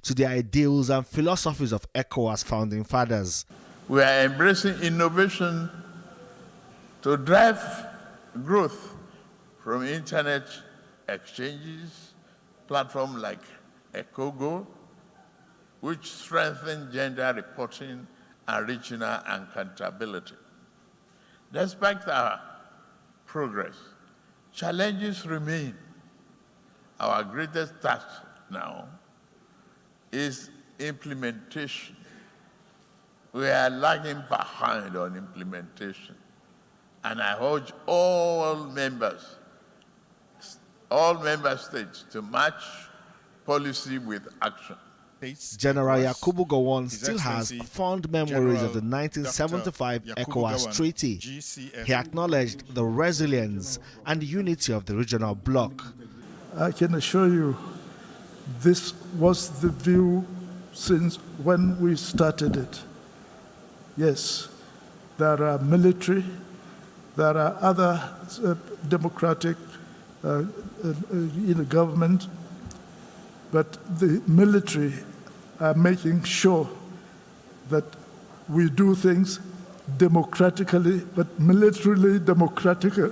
to the ideals and philosophies of ECOWAS founding fathers. We are embracing innovation to drive growth from internet exchanges, platforms like ECOWAS, which strengthen gender reporting and regional accountability. Despite our progress, challenges remain. Our greatest task now is implementation. We are lagging behind on implementation. And I urge all member states to match policy with action. General Yakubu Gowon still has fond memories of the 1975 ECOWAS Treaty. He acknowledged the resilience and unity of the regional bloc. I can assure you, this was the view since when we started it. Yes, there are military, there are other democratic government, but the military are making sure that we do things democratically, but militarily democratically.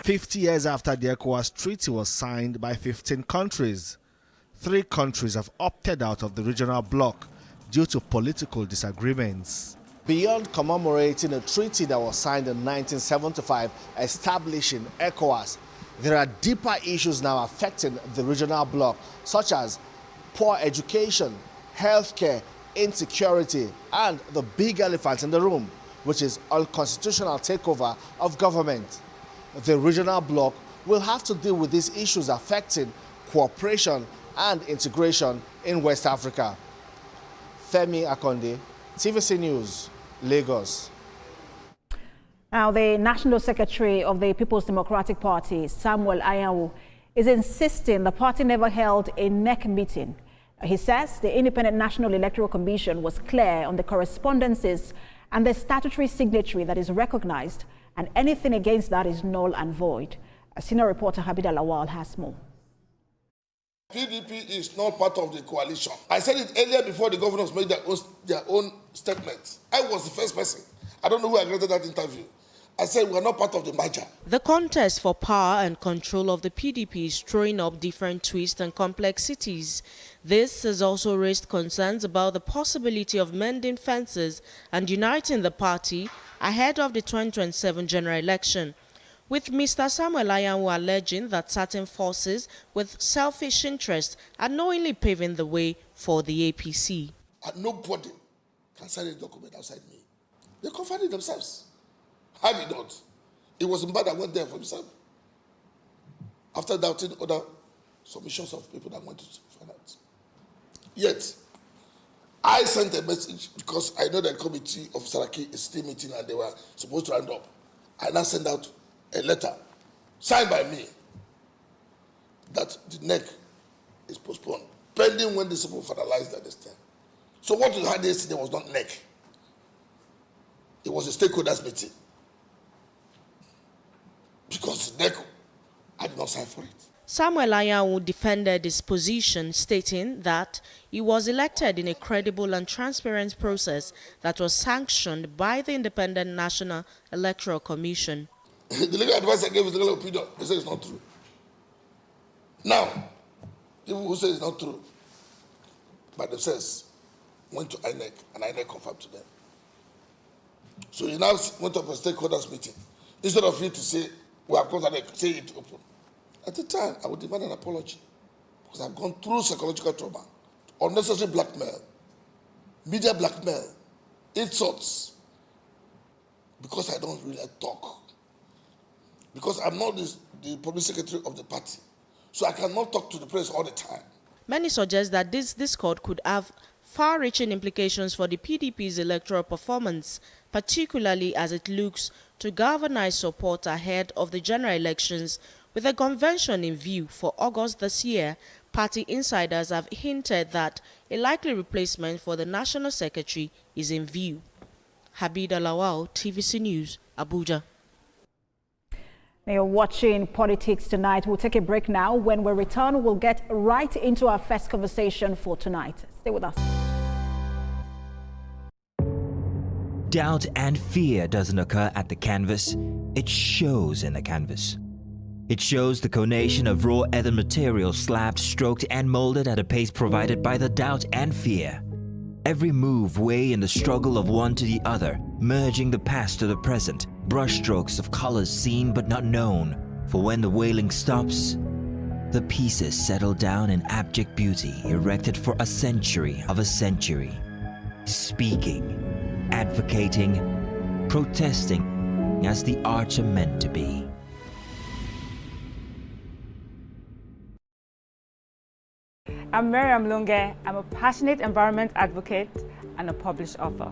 50 years after the ECOWAS Treaty was signed by 15 countries, 3 countries have opted out of the regional bloc due to political disagreements. Beyond commemorating a treaty that was signed in 1975 establishing ECOWAS, there are deeper issues now affecting the regional bloc, such as poor education, healthcare, insecurity, and the big elephant in the room, which is unconstitutional takeover of government. The regional bloc will have to deal with these issues affecting cooperation and integration in West Africa. Femi Akonde, TVC News, Lagos. Now, the National Secretary of the People's Democratic Party, Samuel Anyanwu, is insisting the party never held a NEC meeting. He says the Independent National Electoral Commission was clear on the correspondences and the statutory signatory that is recognized, and anything against that is null and void. A senior reporter, Habida Lawal, has more. PDP is not part of the coalition. I said it earlier before the governors made their own statements. I was the first person. I don't know who agreed to that interview. I said we are not part of the merger. The contest for power and control of the PDP is throwing up different twists and complexities. This has also raised concerns about the possibility of mending fences and uniting the party ahead of the 2027 general election, with Mr. Samuel Anyanwu alleging that certain forces with selfish interests are knowingly paving the way for the APC. And nobody can sign a document outside me. They confirmed it themselves. I did not. It was Mbad that went there for himself. After doubting other submissions of people that wanted to find out. Yet, I sent a message because I know the committee of Saraki is still meeting and they were supposed to round up. I now sent out a letter signed by me that the NEC is postponed, pending when the Supreme finalized that thing. So what we had yesterday was not NEC. It was a stakeholders meeting. Because the NEC, I did not sign for it. Samuel Anyanwu defended his position, stating that he was elected in a credible and transparent process that was sanctioned by the Independent National Electoral Commission. The legal advice I gave is the legal opinion. They say it's not true. Now, people who say it's not true, by themselves, went to INEC, and INEC confirmed to them. So he now went up a stakeholders meeting. Instead of you to say, we have come to INEC, say it open. At the time, I would demand an apology because I've gone through psychological trauma, unnecessary blackmail, media blackmail, insults, because I don't really talk. Because I'm not the public secretary of the party. So I cannot talk to the press all the time. Many suggest that this discord could have far-reaching implications for the PDP's electoral performance, particularly as it looks to galvanize support ahead of the general elections. With a convention in view for August this year, party insiders have hinted that a likely replacement for the National Secretary is in view. Habida Lawal, TVC News, Abuja. Now you're watching Politics Tonight. We'll take a break now. When we return, we'll get right into our first conversation for tonight. Stay with us. Doubt and fear doesn't occur at the canvas, it shows in the canvas. It shows the conation of raw earthen material slabbed, stroked and molded at a pace provided by the doubt and fear. Every move way in the struggle of one to the other, merging the past to the present, brushstrokes of colors seen but not known. For when the wailing stops, the pieces settle down in abject beauty erected for a century of a century. Speaking, advocating, protesting as the arts are meant to be. I'm Miriam Lunge. I'm a passionate environment advocate and a published author.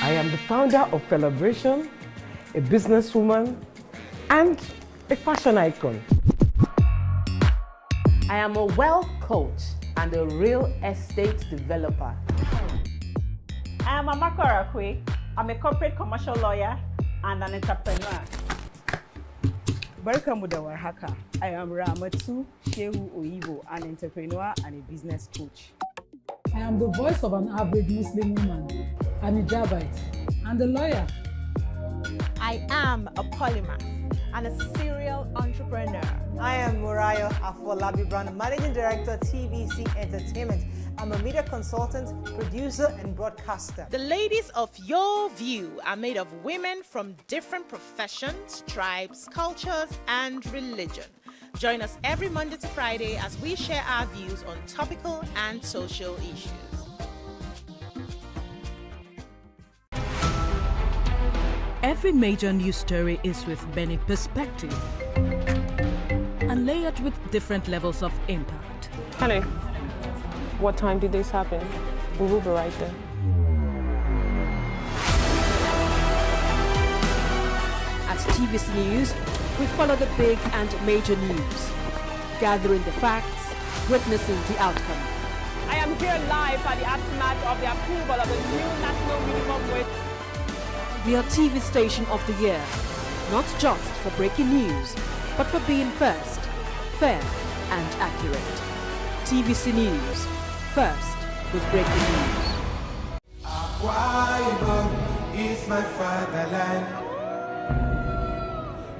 I am the founder of Celebration, a businesswoman, and a fashion icon. I am a wealth coach and a real estate developer. I am Amako Arakwe. I'm a corporate commercial lawyer and an entrepreneur. Welcome to our hacker. I am Ramatu Shehu Oyibo, an entrepreneur and a business coach. I am the voice of an average Muslim woman, an hijabite, and a lawyer. I am a polymath and a serial entrepreneur. I am Murayo Afolabi Brand, Managing Director, TVC Entertainment. I'm a media consultant, producer, and broadcaster. The ladies of your view are made of women from different professions, tribes, cultures, and religion. Join us every Monday to Friday as we share our views on topical and social issues. Every major news story is with many perspectives and layered with different levels of impact. Hello. What time did this happen? We will be right there. At TVC News, we follow the big and major news, gathering the facts, witnessing the outcome. I am here live at the aftermath of the approval of the new national minimum wage. We are TV Station of the Year, not just for breaking news, but for being first, fair and accurate. TVC News, first with breaking news. Akwa Ibom is my fatherland.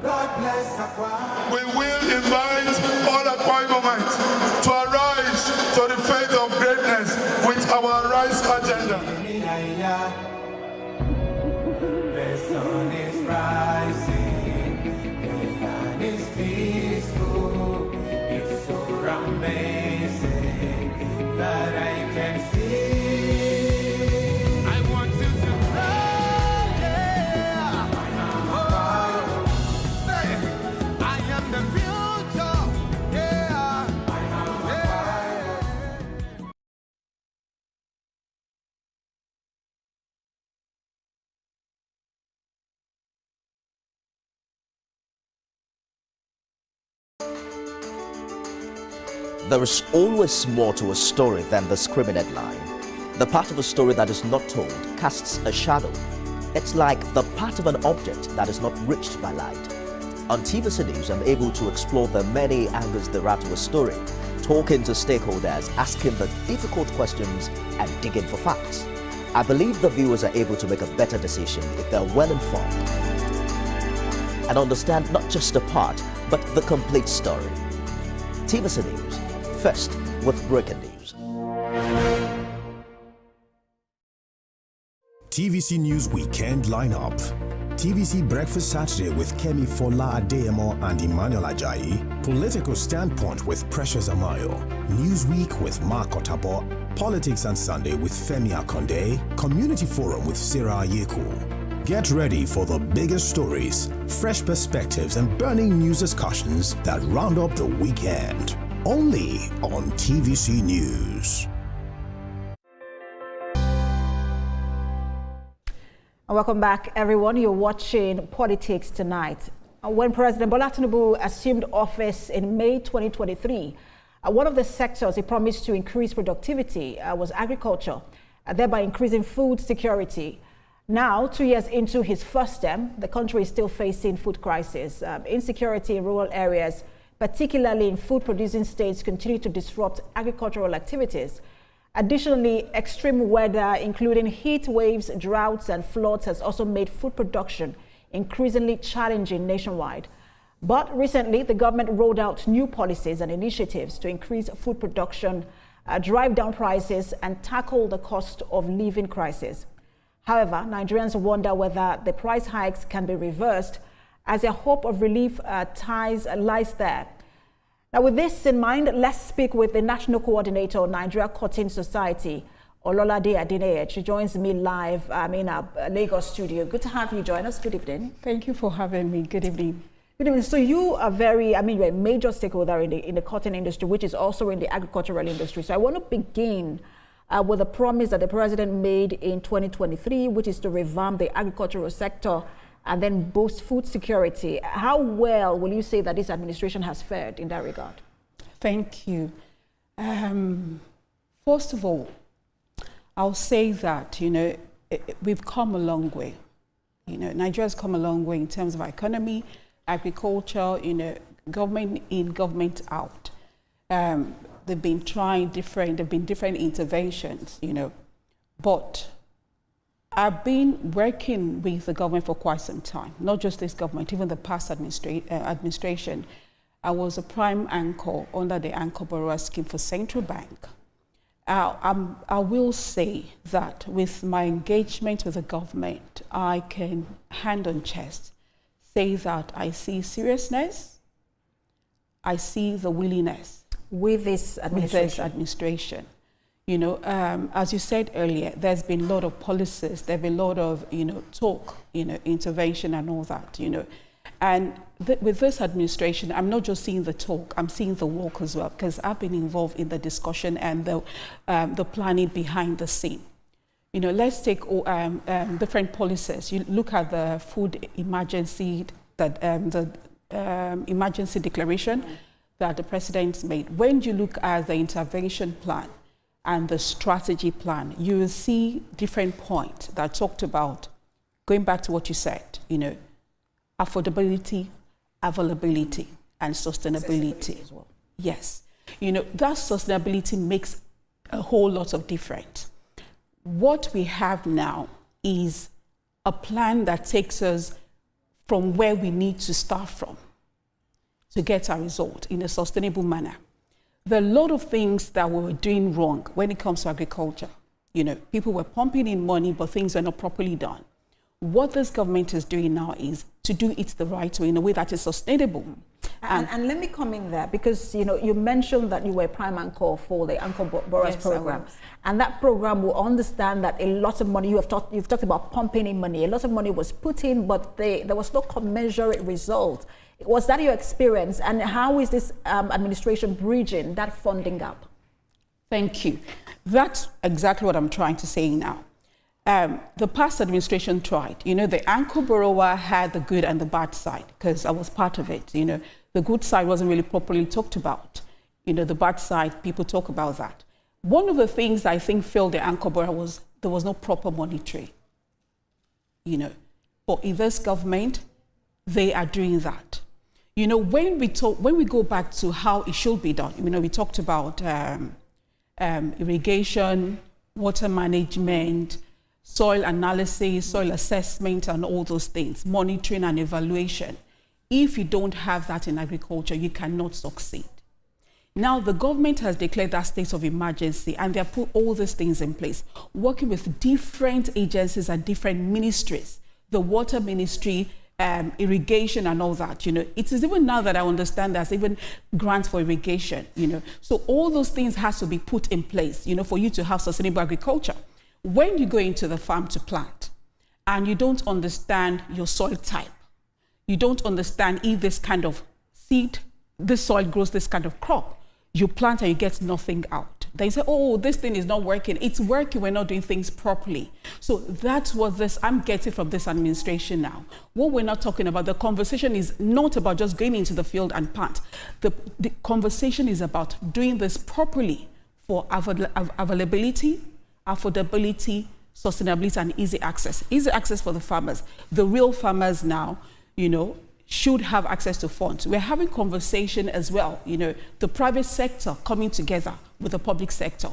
God bless Akwa. We will invite all Akwa Ibomites to arise to the faith of greatness with our Rise agenda. The sun is rising, the land is peaceful, it's so amazing that I can see. I want you to know, yeah. I am the future, yeah. There is always more to a story than the screaming headline. The part of a story that is not told casts a shadow. It's like the part of an object that is not reached by light. On TVC News, I'm able to explore the many angles there are to a story, talking to stakeholders, asking the difficult questions, and digging for facts. I believe the viewers are able to make a better decision if they're well informed and understand not just a part, but the complete story. TVC News, first with breaking news. TVC News Weekend Lineup. TVC Breakfast Saturday with Kemi Fola Adeyemo and Emmanuel Ajayi. Political Standpoint with Precious Amayo. Newsweek with Mark Otabo. Politics and Sunday with Femi Akonde. Community Forum with Sarah Yeku. Get ready for the biggest stories, fresh perspectives, and burning news discussions that round up the weekend. Only on TVC News. Welcome back, everyone. You're watching Politics Tonight. When President Bola Tinubu assumed office in May 2023, one of the sectors he promised to increase productivity was agriculture, thereby increasing food security. Now, 2 years into his first term, the country is still facing food crisis. Insecurity in rural areas, particularly in food-producing states, continue to disrupt agricultural activities. Additionally, extreme weather, including heat waves, droughts, and floods, has also made food production increasingly challenging nationwide. But recently, the government rolled out new policies and initiatives to increase food production, drive down prices, and tackle the cost of living crisis. However, Nigerians wonder whether the price hikes can be reversed, as a hope of relief lies there. Now, with this in mind, let's speak with the National Coordinator of Nigeria Cotton Society, Ololade Adeneye. She joins me live in our Lagos studio. Good to have you join us. Good evening. Thank you for having me. Good evening. Good evening. So you are you're a major stakeholder in the cotton industry, which is also in the agricultural industry. So I want to begin with a promise that the president made in 2023, which is to revamp the agricultural sector and then boost food security. How well will you say that this administration has fared in that regard? Thank you. First of all, I'll say that, we've come a long way. Nigeria's come a long way in terms of our economy, agriculture, government in, government out. They've been trying different interventions, but I've been working with the government for quite some time, not just this government, even the past administration. I was a prime anchor under the Anchor Borrower Scheme for Central Bank. I will say that with my engagement with the government, I can hand on chest say that I see seriousness, I see the willingness with this administration. As you said earlier, there's been a lot of policies, there's been a lot of, talk, intervention and all that, And with this administration, I'm not just seeing the talk, I'm seeing the work as well, because I've been involved in the discussion and the planning behind the scene. Let's take different policies. You look at the food emergency, emergency declaration that the president made. When you look at the intervention plan and the strategy plan, you will see different points that talked about, going back to what you said, affordability, availability, and sustainability as well. Yes. That sustainability makes a whole lot of difference. What we have now is a plan that takes us from where we need to start from to get our result in a sustainable manner. There are a lot of things that we were doing wrong when it comes to agriculture. People were pumping in money, but things are not properly done. What this government is doing now is to do it the right way, in a way that is sustainable. And let me come in there, because you mentioned that you were prime anchor for the Anchor Borrowers program, and that program will understand that a lot of money, you've talked about pumping in money, a lot of money was put in, but there was no commensurate result. Was that your experience, and how is this administration bridging that funding gap? Thank you. That's exactly what I'm trying to say now. The past administration tried. The Anchor Borrower had the good and the bad side, because I was part of it. The good side wasn't really properly talked about. The bad side, people talk about that. One of the things I think failed the Anchor Borrower was there was no proper monitoring. But in this government, they are doing that. When we go back to how it should be done, we talked about irrigation, water management, soil analysis, soil assessment, and all those things, monitoring and evaluation. If you don't have that in agriculture, you cannot succeed. Now, the government has declared that state of emergency, and they have put all these things in place, working with different agencies and different ministries, the water ministry, irrigation and all that. It is even now that I understand there's even grants for irrigation. So all those things has to be put in place, for you to have sustainable agriculture. When you go into the farm to plant and you don't understand your soil type, you don't understand if this kind of seed, this soil grows this kind of crop, you plant and you get nothing out. They say, oh, this thing is not working. It's working, we're not doing things properly. So that's what I'm getting from this administration now. What we're not talking about, the conversation is not about just going into the field and plant. The conversation is about doing this properly for availability, affordability, sustainability and easy access. Easy access for the farmers. The real farmers now, should have access to funds. We're having conversation as well, the private sector coming together with the public sector.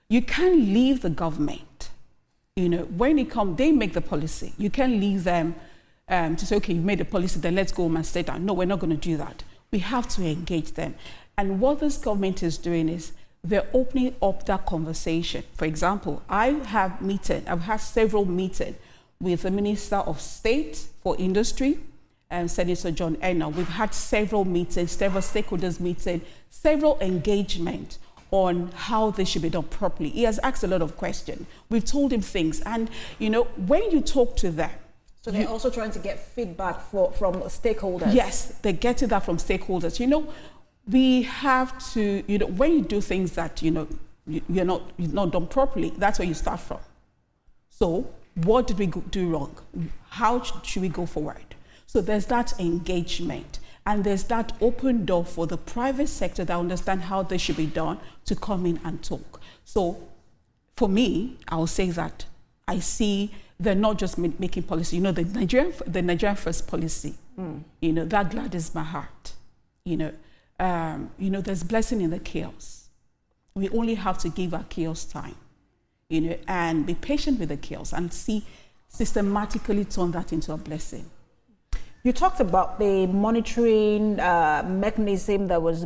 You can't leave the government, when it comes, they make the policy. You can't leave them to say, okay, you made a policy, then let's go home and stay down. No, we're not going to do that. We have to engage them. And what this government is doing is they're opening up that conversation. For example, I've had several meetings with the Minister of State for Industry, Senator John Enna. We've had several meetings, several stakeholders meetings, several engagement on how this should be done properly. He has asked a lot of questions. We've told him things. And, when you talk to them, so they're also trying to get feedback from stakeholders. Yes, they're getting that from stakeholders. We have to, when you do things that, you're not done properly, that's where you start from. So what did we do wrong? How should we go forward? So there's that engagement, and there's that open door for the private sector that understand how this should be done to come in and talk. So for me, I'll say that I see they're not just making policy. The Nigerian First policy, that gladdens my heart. There's blessing in the chaos. We only have to give our chaos time, and be patient with the chaos and systematically turn that into a blessing. You talked about the monitoring mechanism that was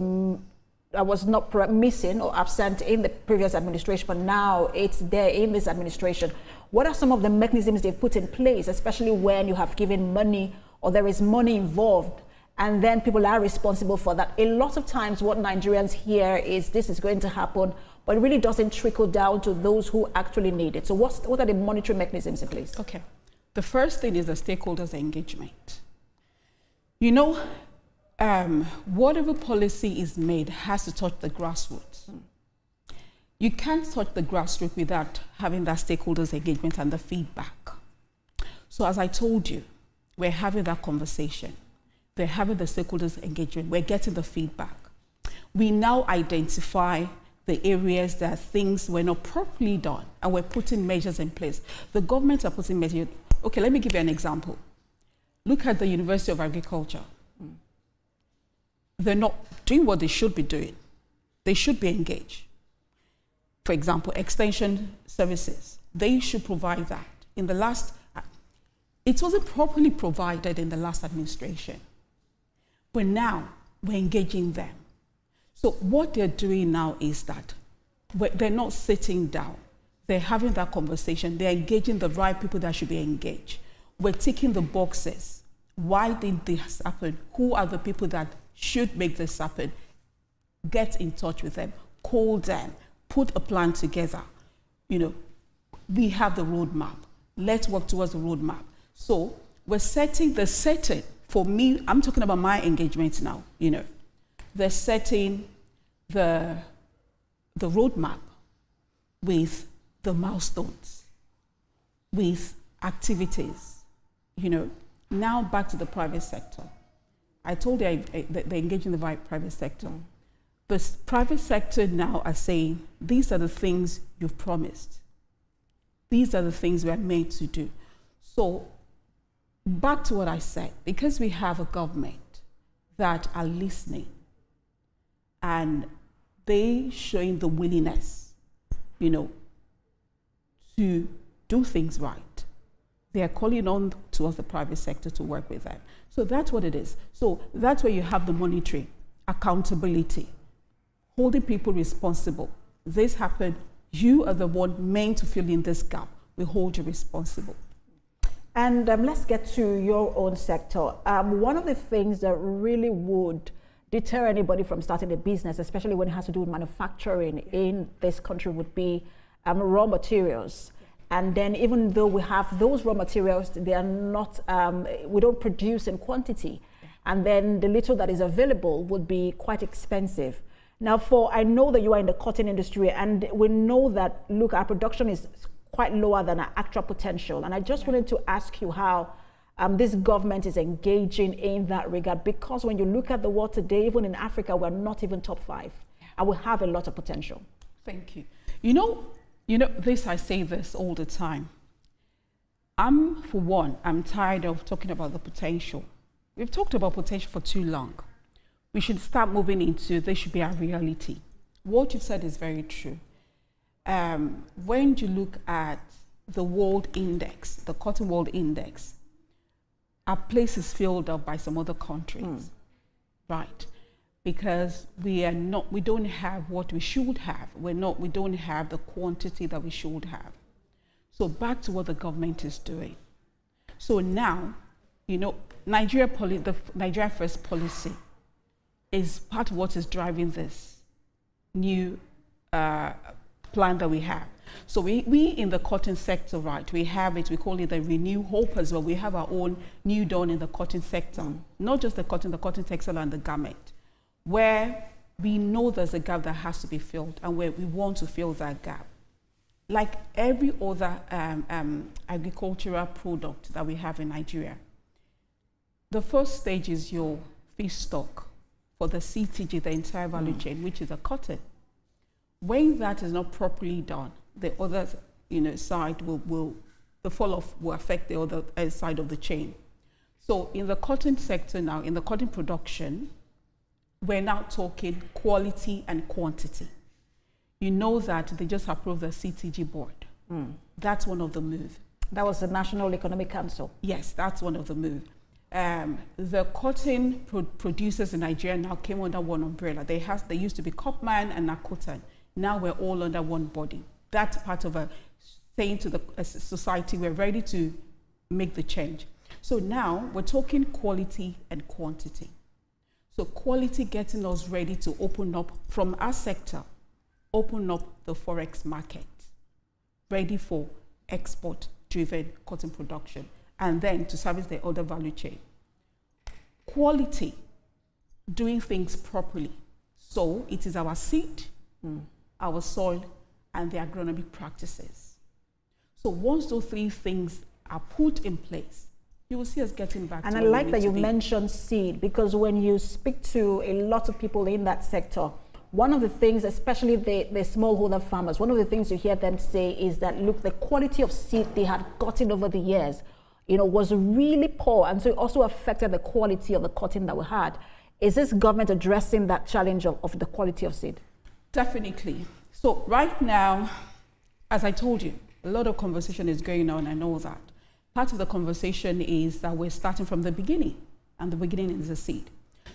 not missing or absent in the previous administration, but now it's there in this administration. What are some of the mechanisms they've put in place, especially when you have given money or there is money involved, and then people are responsible for that? A lot of times what Nigerians hear is this is going to happen, but it really doesn't trickle down to those who actually need it. So what are the monitoring mechanisms in place? Okay. The first thing is the stakeholders' engagement. Whatever policy is made has to touch the grassroots. You can't touch the grassroots without having that stakeholders' engagement and the feedback. So as I told you, we're having that conversation. They're having the stakeholders' engagement. We're getting the feedback. We now identify the areas that things were not properly done, and we're putting measures in place. The government are putting measures. Okay, let me give you an example. Look at the University of Agriculture. They're not doing what they should be doing. They should be engaged. For example, extension services. They should provide that. It wasn't properly provided in the last administration. But now we're engaging them. So what they're doing now is that they're not sitting down. They're having that conversation. They're engaging the right people that should be engaged. We're ticking the boxes. Why did this happen? Who are the people that should make this happen? Get in touch with them, call them, put a plan together. We have the roadmap. Let's work towards the roadmap. So we're setting for me, I'm talking about my engagements now, They're setting the roadmap with the milestones, with activities, Now back to the private sector. I told you they're engaging the private sector. The private sector now are saying, these are the things you've promised. These are the things we are made to do. So back to what I said, because we have a government that are listening and they showing the willingness, to do things right. They are calling on towards the private sector to work with them. So that's what it is. So that's where you have the monitoring, accountability, holding people responsible. This happened, you are the one meant to fill in this gap. We hold you responsible. And let's get to your own sector. One of the things that really would deter anybody from starting a business, especially when it has to do with manufacturing in this country, would be raw materials. And then even though we have those raw materials, they are not, we don't produce in quantity. And then the little that is available would be quite expensive. Now, I know that you are in the cotton industry, and we know that, look, our production is quite lower than our actual potential. And I just wanted to ask you how this government is engaging in that regard, because when you look at the world today, even in Africa, we're not even top 5, and we have a lot of potential. Thank you. I say this all the time. For one, I'm tired of talking about the potential. We've talked about potential for too long. We should start moving into this should be our reality. What you said is very true. When you look at the world index, the cotton world index, our place is filled up by some other countries, right? Because we don't have what we should have. We don't have the quantity that we should have. So back to what the government is doing. So now, you know, the Nigeria First policy is part of what is driving this new plan that we have. So we in the cotton sector, right, we have it, we call it the Renew Hope as well. We have our own New Dawn in the cotton sector, not just the cotton textile and the garment, where we know there's a gap that has to be filled and where we want to fill that gap. Like every other agricultural product that we have in Nigeria, the first stage is your feedstock for the CTG, the entire value chain, which is the cotton. When that is not properly done, the other side the fall off will affect the other side of the chain. So in the cotton sector now, in the cotton production, we're now talking quality and quantity. You know that they just approved the CTG board. That's one of the moves. That was the National Economic Council. Yes, that's one of the moves. The cotton producers in Nigeria now came under one umbrella. They used to be Copman and Nakotan. Now we're all under one body. That's part of saying to the society, we're ready to make the change. So now we're talking quality and quantity. So quality getting us ready to open up from our sector, open up the forex market, ready for export-driven cotton production, and then to service the other value chain. Quality, doing things properly. So it is our seed, our soil, and the agronomic practices. So once those three things are put in place, you will see us getting back to And I like that you mentioned seed, because when you speak to a lot of people in that sector, one of the things, especially the smallholder farmers, one of the things you hear them say is that, look, the quality of seed they had gotten over the years, was really poor, and so it also affected the quality of the cotton that we had. Is this government addressing that challenge of the quality of seed? Definitely. So right now, as I told you, a lot of conversation is going on, I know that. Part of the conversation is that we're starting from the beginning, and the beginning is the seed.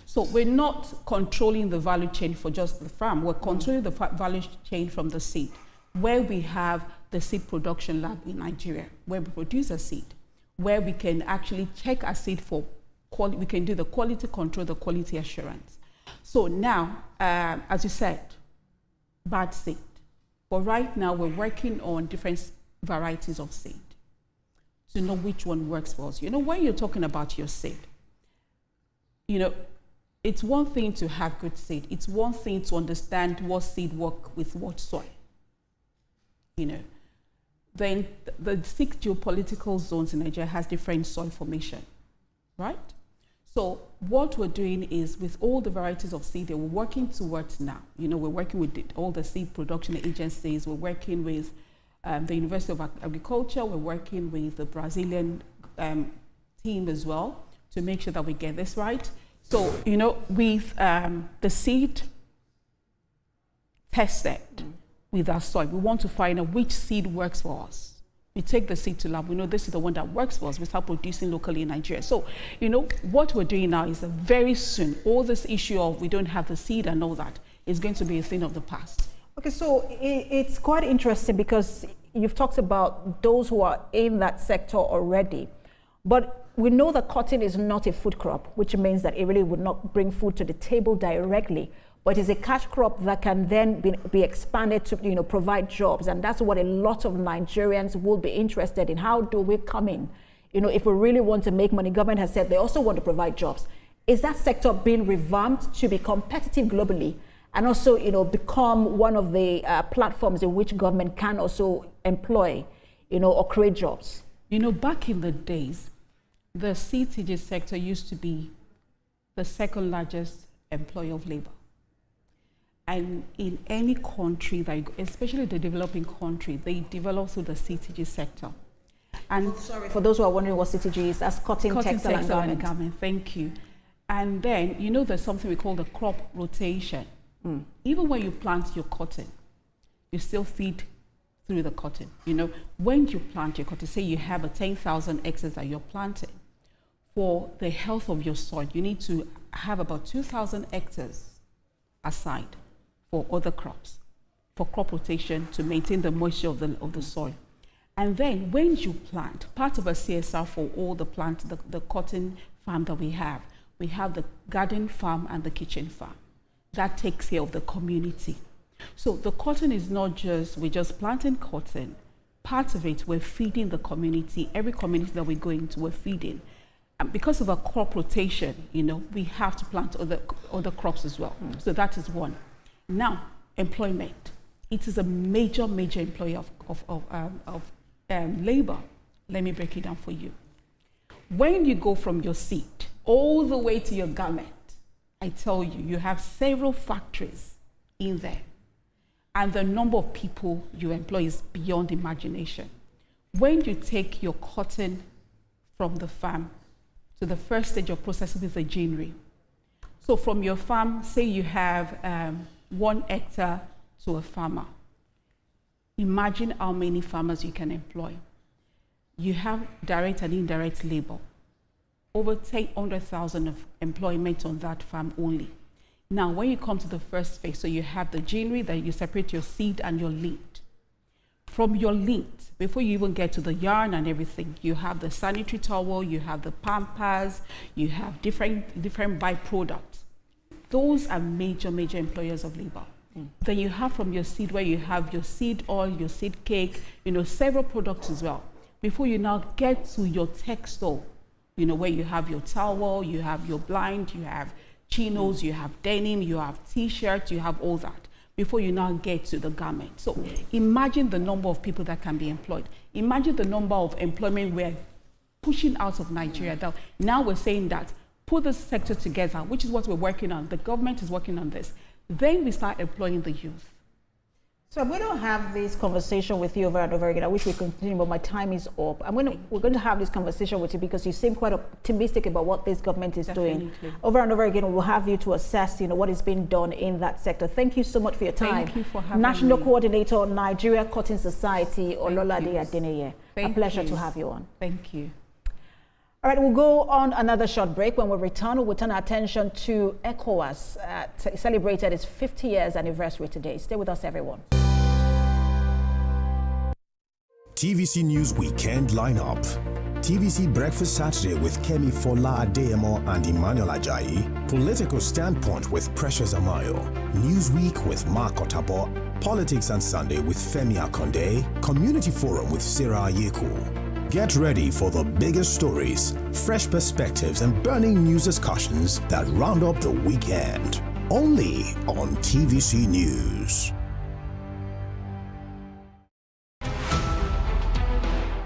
So we're not controlling the value chain for just the farm. We're controlling the value chain from the seed, where we have the seed production lab in Nigeria, where we produce a seed, where we can actually check our seed for quality. We can do the quality control, the quality assurance. So now, as you said, bad seed. But right now, we're working on different varieties of seed to know which one works for us. When you're talking about your seed, it's one thing to have good seed. It's one thing to understand what seed work with what soil. Then the 6 geopolitical zones in Nigeria has different soil formation, right? So what we're doing is, with all the varieties of seed that we're working towards now, we're working with all the seed production agencies, we're working with the University of Agriculture, we're working with the Brazilian team as well to make sure that we get this right. So, with the seed tested with our soil, we want to find out which seed works for us. We take the seed to lab, we know this is the one that works for us. We start producing locally in Nigeria. So, what we're doing now is that very soon, all this issue of we don't have the seed and all that is going to be a thing of the past. Okay, so it's quite interesting, because you've talked about those who are in that sector already, but we know that cotton is not a food crop, which means that it really would not bring food to the table directly, but it's a cash crop that can then be expanded to provide jobs, and that's what a lot of Nigerians will be interested in. How do we come in? If we really want to make money, government has said they also want to provide jobs. Is that sector being revamped to be competitive globally, and also become one of the platforms in which government can also employ or create jobs? Back in the days, the CTG sector used to be the second largest employer of labor. And in any country, especially the developing country, they develop through the CTG sector. And for those who are wondering what CTG is, that's cotton, textile, and garment. Thank you. And then, you know, there's something we call the crop rotation. Even when you plant your cotton, you still feed through the cotton. You know, when you plant your cotton, say you have a 10,000 hectares that you're planting, for the health of your soil, you need to have about 2,000 hectares aside for other crops, for crop rotation to maintain the moisture of the soil. And then when you plant, part of a CSR for all the plants, the cotton farm that we have the garden farm and the kitchen farm. That takes care of the community. So the cotton is not just, we're just planting cotton. Part of it, we're feeding the community. Every community that we go into, we're feeding. And because of our crop rotation, you know, we have to plant other crops as well. So that is one. Now, employment. It is a major employer of labor. Let me break it down for you. When you go from your seed all the way to your garment, I tell you, you have several factories in there. And the number of people you employ is beyond imagination. When you take your cotton from the farm to the first stage of processing is the ginnery. So from your farm, say you have 1 hectare to a farmer. Imagine how many farmers you can employ. You have direct and indirect labor. Over 100,000 of employment on that farm only. Now, when you come to the first phase, so you have the ginnery that you separate your seed and your lint. From your lint, before you even get to the yarn and everything, you have the sanitary towel, you have the pampers, you have different byproducts. Those are major employers of labor. Then you have from your seed where you have your seed oil, your seed cake, you know, several products as well. Before you now get to your textile, you know, where you have your towel, you have your blind, you have chinos, you have denim, you have t-shirts, you have all that, before you now get to the garment. So imagine the number of people that can be employed. Imagine the number of employment we're pushing out of Nigeria. Now we're saying that put this sector together, which is what we're working on. The government is working on this. Then we start employing the youth. So I'm going to have this conversation with you over and over again. I wish we could continue, but my time is up. We're going to have this conversation with you because you seem quite optimistic about what this government is doing. Over and over again, we'll have you to assess, you know, what is being done in that sector. Thank you so much for your time. Thank you for having National me. Coordinator, Nigeria Cotton Society, Ololade Adeneye. A pleasure to have you on. Thank you. All right, we'll go on another short break. When we return, we'll turn our attention to ECOWAS. Celebrated its 50 years anniversary today. Stay with us, everyone. TVC News Weekend Lineup. TVC Breakfast Saturday with Kemi Fola Adeyemo and Emmanuel Ajayi. Political Standpoint with Precious Amayo. Newsweek with Mark Otabo. Politics and Sunday with Femi Akonde. Community Forum with Sarah Yeku. Get ready for the biggest stories, fresh perspectives, and burning news discussions that round up the weekend. Only on TVC News.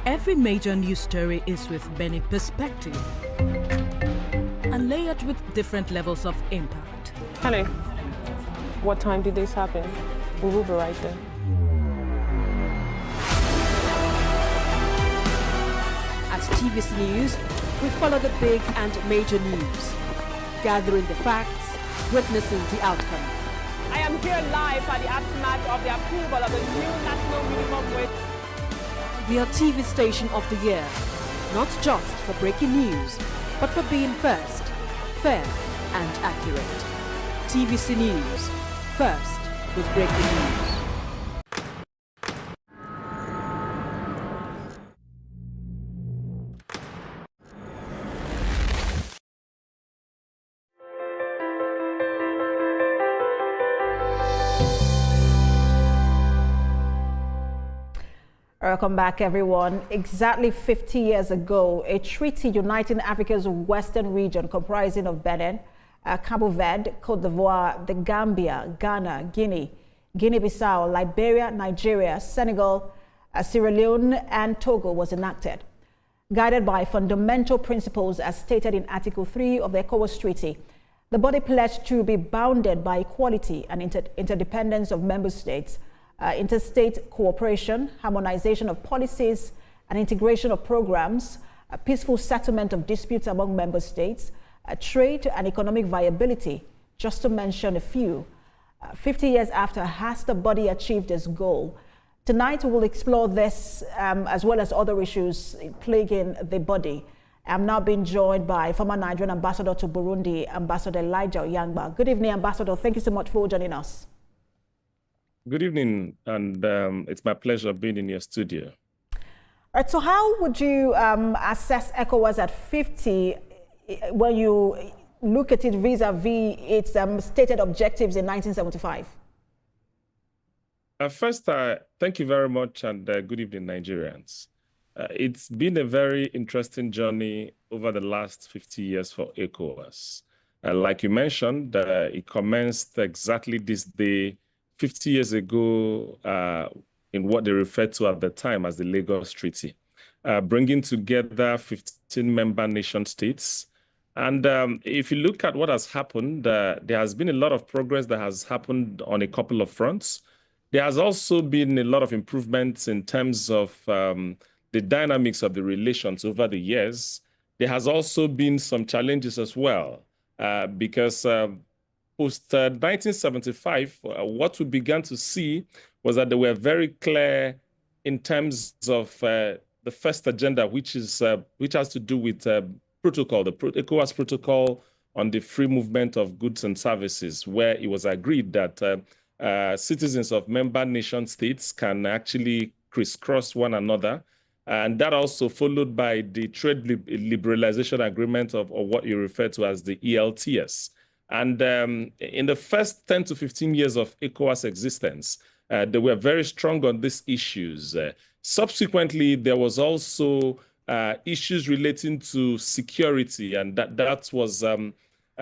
Every major news story is with many perspectives and layered with different levels of impact. Hello. What time did this happen? We will be right there. At TVC News, we follow the big and major news, gathering the facts, witnessing the outcome. I am here live at the aftermath of the approval of the new national minimum wage. We are TV Station of the Year, not just for breaking news, but for being first, fair and accurate. TVC News, first with breaking news. Welcome back, everyone. Exactly 50 years ago, a treaty uniting Africa's western region comprising of Benin, Cabo Verde, Cote d'Ivoire, the Gambia, Ghana, Guinea-Bissau, Liberia, Nigeria, Senegal, Sierra Leone, and Togo was enacted. Guided by fundamental principles as stated in Article 3 of the ECOWAS Treaty, the body pledged to be bounded by equality and interdependence of member states, interstate cooperation, harmonization of policies, an integration of programs, a peaceful settlement of disputes among member states, trade and economic viability, just to mention a few. 50 years after, has the body achieved its goal? Tonight, we will explore this as well as other issues plaguing the body. I'm now being joined by former Nigerian ambassador to Burundi, Ambassador Elijah Oyangba. Good evening, Ambassador. Thank you so much for joining us. Good evening, and it's my pleasure being in your studio. All right, so how would you assess ECOWAS at 50 when you look at it vis-a-vis its stated objectives in 1975? First, thank you very much, and good evening, Nigerians. It's been a very interesting journey over the last 50 years for ECOWAS. Like you mentioned, it commenced exactly this day 50 years ago in what they referred to at the time as the Lagos Treaty, bringing together 15 member nation states. And if you look at what has happened, there has been a lot of progress that has happened on a couple of fronts. There has also been a lot of improvements in terms of the dynamics of the relations over the years. There has also been some challenges as well, because post-1975, what we began to see was that they were very clear in terms of the first agenda, which has to do with protocol, the ECOWAS protocol on the free movement of goods and services, where it was agreed that citizens of member nation states can actually crisscross one another. And that also followed by the trade liberalization agreement of what you refer to as the ELTS. And in the first 10 to 15 years of ECOWAS existence, they were very strong on these issues. Subsequently, there was also issues relating to security, and that was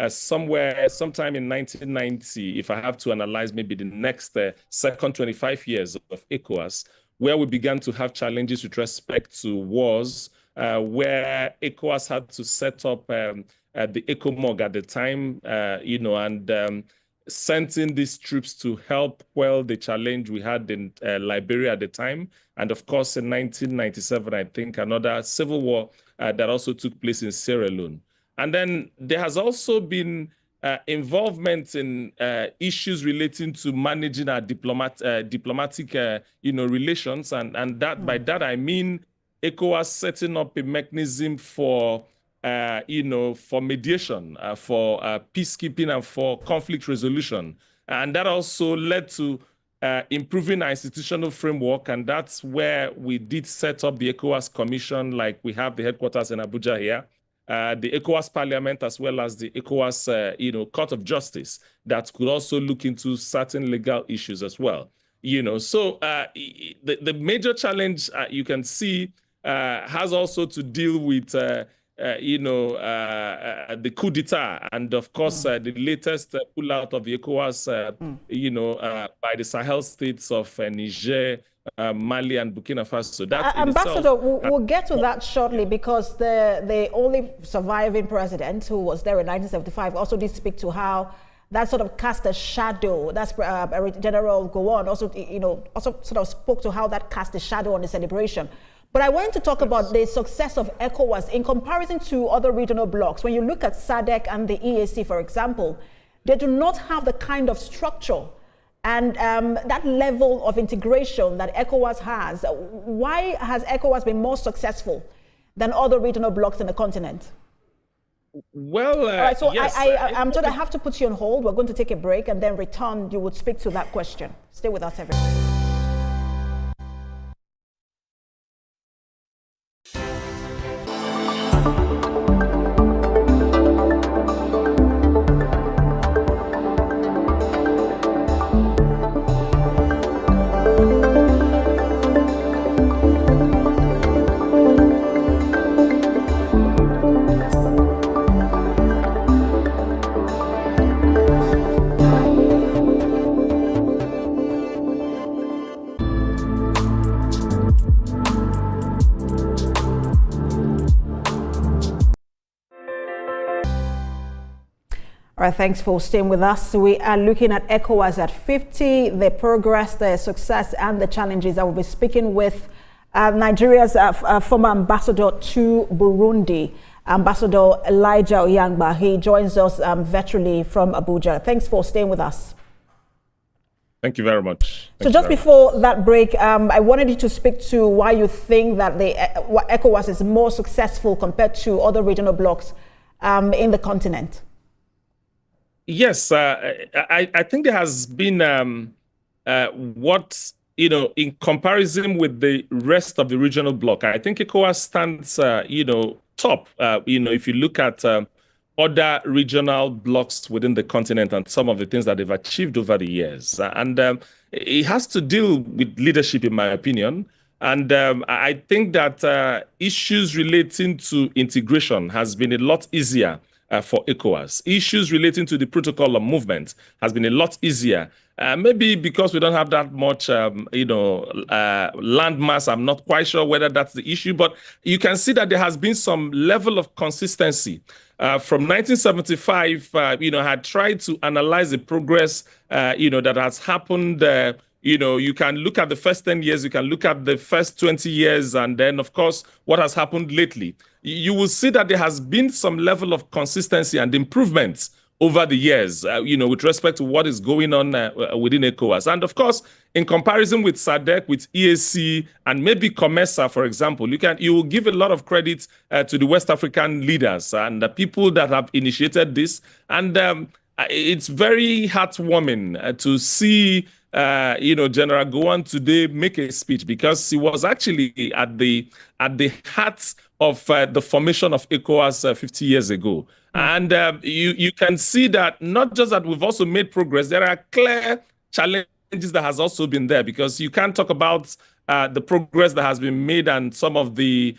sometime in 1990, if I have to analyze maybe the next second 25 years of ECOWAS, where we began to have challenges with respect to wars, where ECOWAS had to set up the ECOMOG at the time, and sent in these troops to help quell the challenge we had in Liberia at the time. And of course, in 1997, I think another civil war that also took place in Sierra Leone. And then there has also been involvement in issues relating to managing our diplomatic relations. And that by that, I mean ECOWAS setting up a mechanism for for mediation, for peacekeeping and for conflict resolution. And that also led to improving our institutional framework. And that's where we did set up the ECOWAS Commission, like we have the headquarters in Abuja here, the ECOWAS Parliament, as well as the ECOWAS, Court of Justice that could also look into certain legal issues as well. So the major challenge you can see has also to deal with the coup d'etat, and of course the latest pullout of the ECOWAS, by the Sahel states of Niger, Mali, and Burkina Faso. That Ambassador, we'll get to that shortly, because the only surviving president who was there in 1975 also did speak to how that sort of cast a shadow. That's General Gowon also, also sort of spoke to how that cast a shadow on the celebration. But I want to talk about the success of ECOWAS in comparison to other regional blocs. When you look at SADC and the EAC, for example, they do not have the kind of structure and that level of integration that ECOWAS has. Why has ECOWAS been more successful than other regional blocs in the continent? Well, all right, so yes, I'm told I have to put you on hold. We're going to take a break, and then return. You would speak to that question. Stay with us, everyone. All right, thanks for staying with us. We are looking at ECOWAS at 50, the progress, the success, and the challenges. I will be speaking with Nigeria's former ambassador to Burundi, Ambassador Elijah Oyangba. He joins us virtually from Abuja. Thanks for staying with us. Thank you very much. So just before that break, I wanted you to speak to why you think that the ECOWAS is more successful compared to other regional blocs in the continent. Yes, I think there has been in comparison with the rest of the regional bloc, I think ECOWAS stands, top. If you look at other regional blocs within the continent and some of the things that they've achieved over the years. And it has to deal with leadership, in my opinion. And I think that issues relating to integration has been a lot easier for ECOWAS. Issues relating to the protocol of movement has been a lot easier. Maybe because we don't have that much, land mass. I'm not quite sure whether that's the issue, but you can see that there has been some level of consistency. From 1975, I had tried to analyze the progress, that has happened. You can look at the first 10 years, you can look at the first 20 years, and then, of course, what has happened lately. You will see that there has been some level of consistency and improvements over the years, with respect to what is going on within ECOWAS. And of course, in comparison with SADC, with EAC, and maybe COMESA, for example, you will give a lot of credit to the West African leaders and the people that have initiated this. And it's very heartwarming to see General Gowon today make a speech, because he was actually at the heart of the formation of ECOWAS 50 years ago. And you can see that not just that we've also made progress, there are clear challenges that has also been there, because you can't talk about the progress that has been made and some of the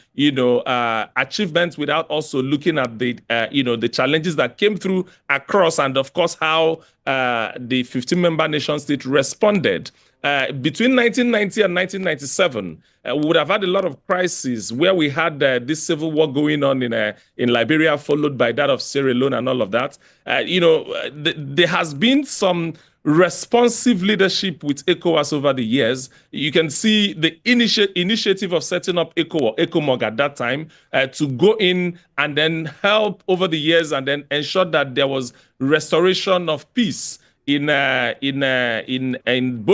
achievements without also looking at the challenges that came through across, and of course how the 15-member nation state responded. Between 1990 and 1997, we would have had a lot of crises where we had this civil war going on in Liberia, followed by that of Sierra Leone and all of that. There has been some responsive leadership with ECOWAS over the years. You can see the initiative of setting up ECOMOG at that time to go in and then help over the years and then ensure that there was restoration of peace in both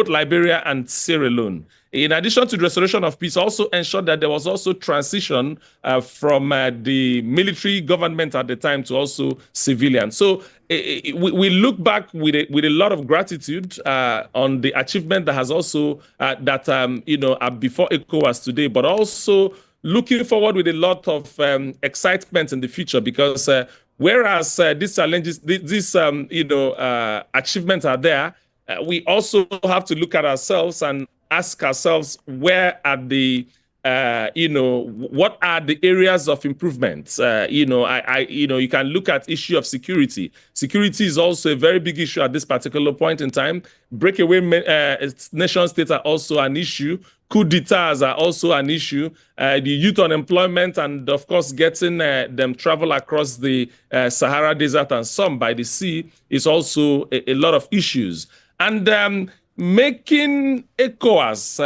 Liberia and Sierra Leone. In addition to the restoration of peace, also ensured that there was also transition from the military government at the time to also civilian. So we look back with a lot of gratitude on the achievement that has also before ECOWAS today, but also looking forward with a lot of excitement in the future, because whereas these challenges, these achievements are there, we also have to look at ourselves and ask ourselves where are the what are the areas of improvement? You can look at issue of security. Security is also a very big issue at this particular point in time. Breakaway nation states are also an issue. Coup d'etats are also an issue. The youth unemployment and, of course, getting them travel across the Sahara Desert and some by the sea is also a lot of issues. And making ECOWAS,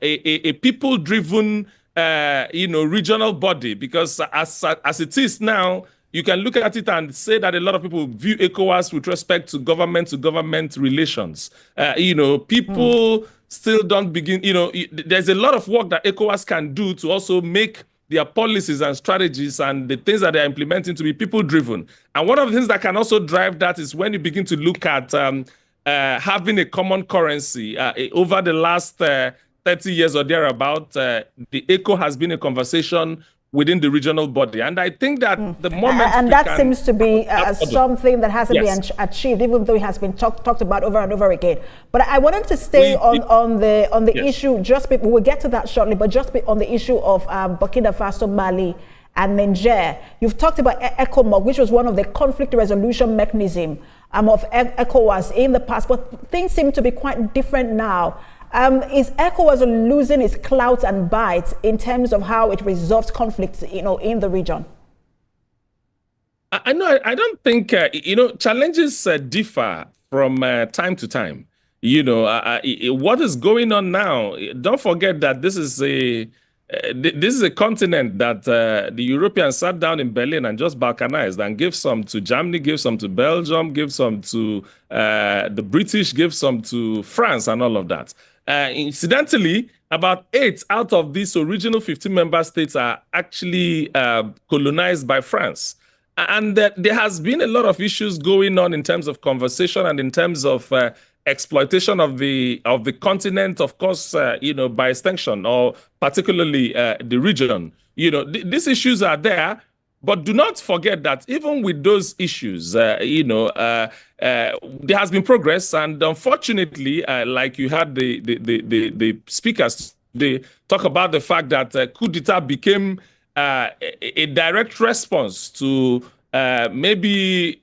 a people-driven, regional body, because as it is now, you can look at it and say that a lot of people view ECOWAS with respect to government relations. People still don't begin, there's a lot of work that ECOWAS can do to also make their policies and strategies and the things that they're implementing to be people-driven. And one of the things that can also drive that is when you begin to look at having a common currency. Over the last 30 years or thereabout, the ECO has been a conversation within the regional body. And I think that the moment and that seems to be something that hasn't been achieved, even though it has been talked about over and over again. But I wanted to stay on the issue, we'll get to that shortly, but just on the issue of Burkina Faso, Mali, and Niger. You've talked about ECOMOG, which was one of the conflict resolution mechanism of ECOWAS in the past, but things seem to be quite different now. Is ECOWAS losing its clout and bite in terms of how it resolves conflicts, in the region? I don't think, challenges differ from time to time. What is going on now? Don't forget that this is a continent that the Europeans sat down in Berlin and just balkanized and gave some to Germany, gave some to Belgium, gave some to the British, gave some to France and all of that. Incidentally, about 8 out of these original 15 member states are actually colonized by France. And there has been a lot of issues going on in terms of conversation and in terms of exploitation of the continent, of course, by extension, or particularly the region. These issues are there, but do not forget that even with those issues, there has been progress, and unfortunately, like you had the speakers, they talk about the fact that coup d'etat became a direct response to maybe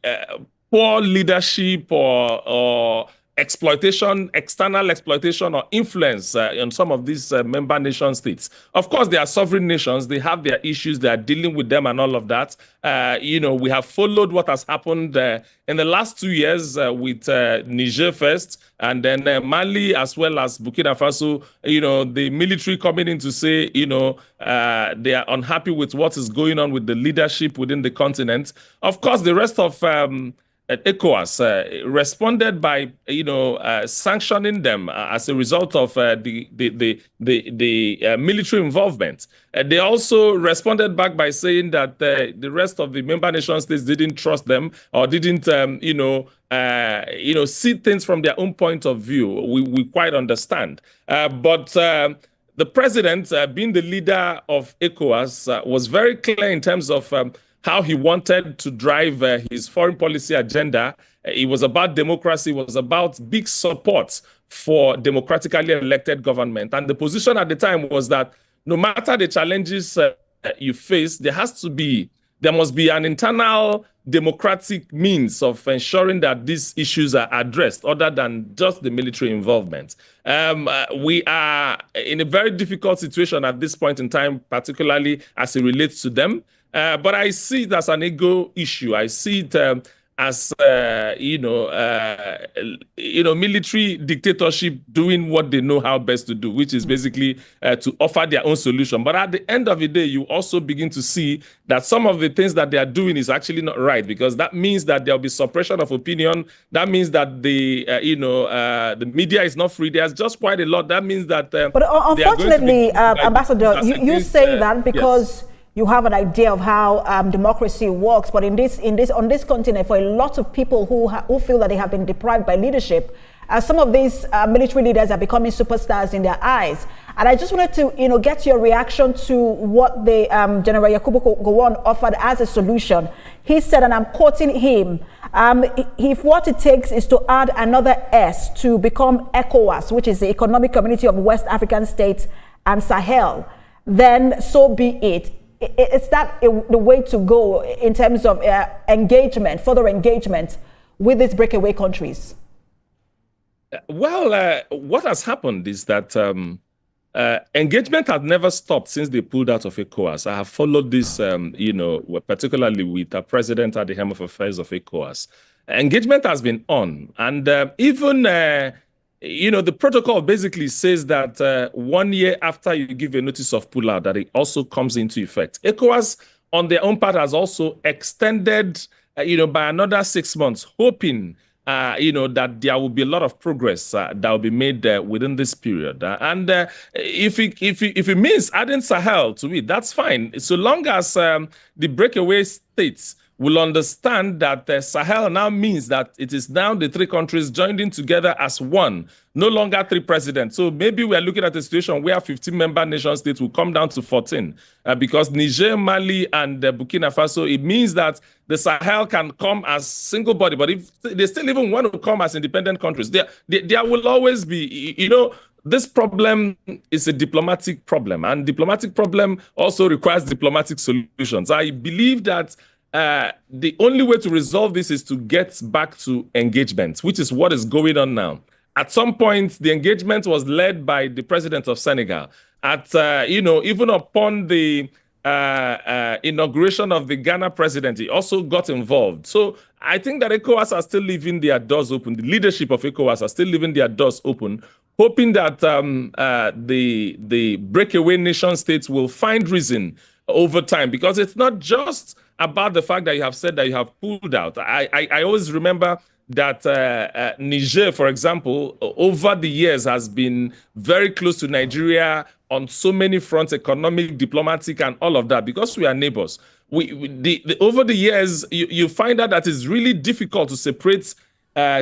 poor leadership or exploitation, external exploitation or influence in some of these member nation states. Of course, they are sovereign nations. They have their issues. They are dealing with them and all of that. We have followed what has happened in the last 2 years with Niger first, and then Mali as well as Burkina Faso. The military coming in to say, they are unhappy with what is going on with the leadership within the continent. Of course, the rest of ECOWAS responded by, sanctioning them as a result of the military involvement. They also responded back by saying that the rest of the member nation states didn't trust them or didn't, see things from their own point of view. We quite understand, but the president, being the leader of ECOWAS, was very clear in terms of how he wanted to drive his foreign policy agenda. It was about democracy. It was about big support for democratically elected government. And the position at the time was that no matter the challenges you face, there must be an internal democratic means of ensuring that these issues are addressed other than just the military involvement. We are in a very difficult situation at this point in time, particularly as it relates to them. But I see it as an ego issue. I see it as military dictatorship doing what they know how best to do, which is basically to offer their own solution. But at the end of the day, you also begin to see that some of the things that they are doing is actually not right, because that means that there will be suppression of opinion. That means that the media is not free. There's just quite a lot. That means that. But unfortunately, Ambassador, you say that because. Yes. You have an idea of how democracy works, but on this continent, for a lot of people who feel that they have been deprived by leadership, some of these military leaders are becoming superstars in their eyes. And I just wanted to, get your reaction to what the General Yakubu Gowon offered as a solution. He said, and I'm quoting him, if what it takes is to add another S to become ECOWAS, which is the Economic Community of West African States and Sahel, then so be it. Is that the way to go in terms of further engagement with these breakaway countries? Well, what has happened is that engagement has never stopped since they pulled out of ECOWAS. I have followed this, particularly with the president at the helm of affairs of ECOWAS. Engagement has been on, and even the protocol basically says that 1 year after you give a notice of pullout, that it also comes into effect. ECOWAS, on their own part, has also extended, by another 6 months, hoping, that there will be a lot of progress that will be made within this period. And if it means adding Sahel to it, that's fine, so long as the breakaway states will understand that Sahel now means that it is now the 3 countries joining together as one, no longer 3 presidents. So maybe we are looking at a situation where 15 member nation states will come down to 14 because Niger, Mali, and Burkina Faso, it means that the Sahel can come as single body. But if they still even want to come as independent countries, there will always be, this problem is a diplomatic problem, and diplomatic problem also requires diplomatic solutions. I believe that the only way to resolve this is to get back to engagement, which is what is going on now. At some point, the engagement was led by the president of Senegal. Even upon the inauguration of the Ghana president, he also got involved. So I think that ECOWAS are still leaving their doors open. The leadership of ECOWAS are still leaving their doors open, hoping that the breakaway nation states will find reason over time, because it's not just about the fact that you have said that you have pulled out. I always remember that Niger, for example, over the years has been very close to Nigeria on so many fronts, economic, diplomatic, and all of that, because we are neighbors. Over the years, you find out that it's really difficult to separate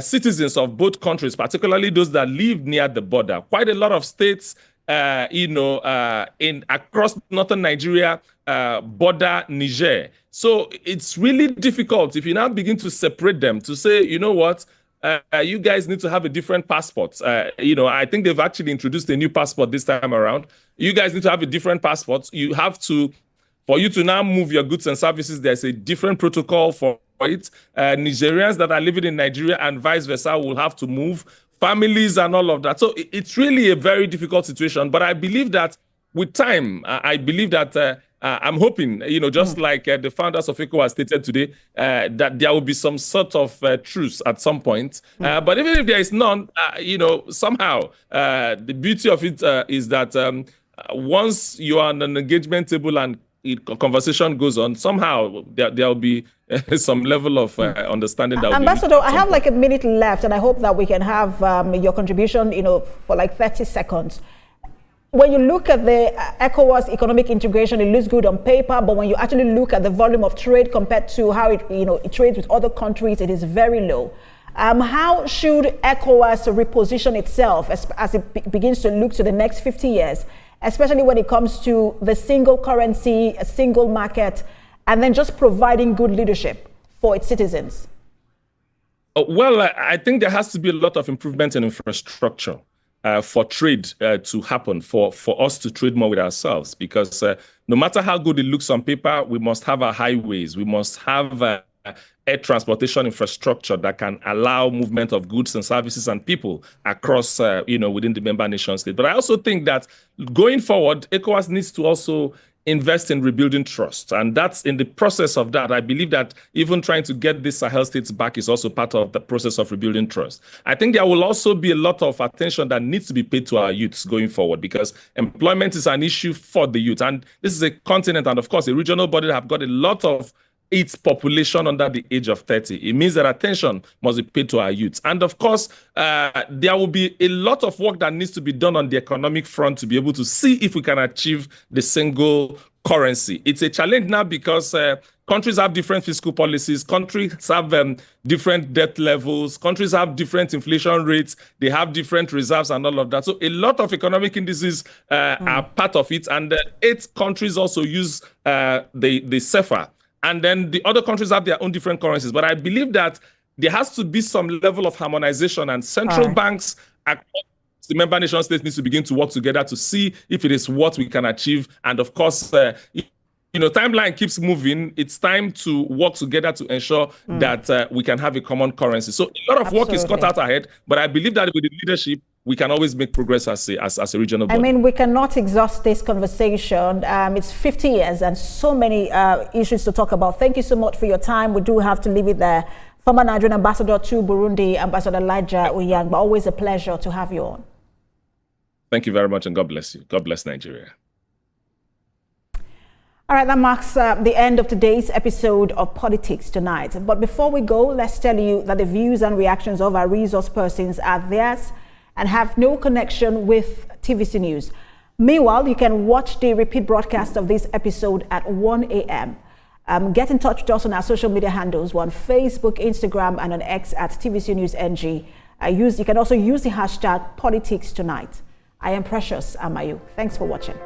citizens of both countries, particularly those that live near the border. Quite a lot of states, across northern Nigeria, border Niger. So it's really difficult if you now begin to separate them, to say, you know what, you guys need to have a different passport. I think they've actually introduced a new passport this time around. You guys need to have a different passport. You have to, for you to now move your goods and services, there's a different protocol for it. Nigerians that are living in Nigeria and vice versa will have to move, families and all of that. So it's really a very difficult situation. But I believe that with time, I believe that I'm hoping, just like the founders of ECOWAS stated today, that there will be some sort of truce at some point. But even if there is none, somehow the beauty of it is that once you are on an engagement table and conversation goes on, somehow there will be some level of understanding. That Ambassador, I have like a minute left, and I hope that we can have your contribution, for like 30 seconds. When you look at the ECOWAS economic integration, it looks good on paper, but when you actually look at the volume of trade compared to how it trades with other countries, it is very low. How should ECOWAS reposition itself as it begins to look to the next 50 years, especially when it comes to the single currency, a single market, and then just providing good leadership for its citizens? Well, I think there has to be a lot of improvement in infrastructure for trade to happen, for us to trade more with ourselves, because no matter how good it looks on paper, we must have our highways, we must have air transportation infrastructure that can allow movement of goods and services and people across, within the member nation state. But I also think that going forward, ECOWAS needs to also invest in rebuilding trust. And that's in the process of that. I believe that even trying to get these Sahel states back is also part of the process of rebuilding trust. I think there will also be a lot of attention that needs to be paid to our youths going forward, because employment is an issue for the youth. And this is a continent and, of course, a regional body that have got a lot of its population under the age of 30. It means that attention must be paid to our youths. And of course, there will be a lot of work that needs to be done on the economic front to be able to see if we can achieve the single currency. It's a challenge now because countries have different fiscal policies, countries have different debt levels, countries have different inflation rates, they have different reserves and all of that. So a lot of economic indices are part of it. And 8 countries also use the CFA. And then the other countries have their own different currencies. But I believe that there has to be some level of harmonization, and central banks across the member nation states needs to begin to work together to see if it is what we can achieve. And of course, timeline keeps moving. It's time to work together to ensure that we can have a common currency. So a lot of work is cut out ahead, but I believe that with the leadership, we can always make progress as a regional body. I mean, we cannot exhaust this conversation. It's 50 years and so many issues to talk about. Thank you so much for your time. We do have to leave it there. Former Nigerian Ambassador to Burundi, Ambassador Elijah Uyang, but always a pleasure to have you on. Thank you very much, and God bless you. God bless Nigeria. All right, that marks the end of today's episode of Politics Tonight. But before we go, let's tell you that the views and reactions of our resource persons are theirs and have no connection with TVC News. Meanwhile, you can watch the repeat broadcast of this episode at 1 a.m. Get in touch with us on our social media handles. We're on Facebook, Instagram, and on X at TVC News NG. You can also use the hashtag Politics Tonight. I am Precious Amayu. Thanks for watching.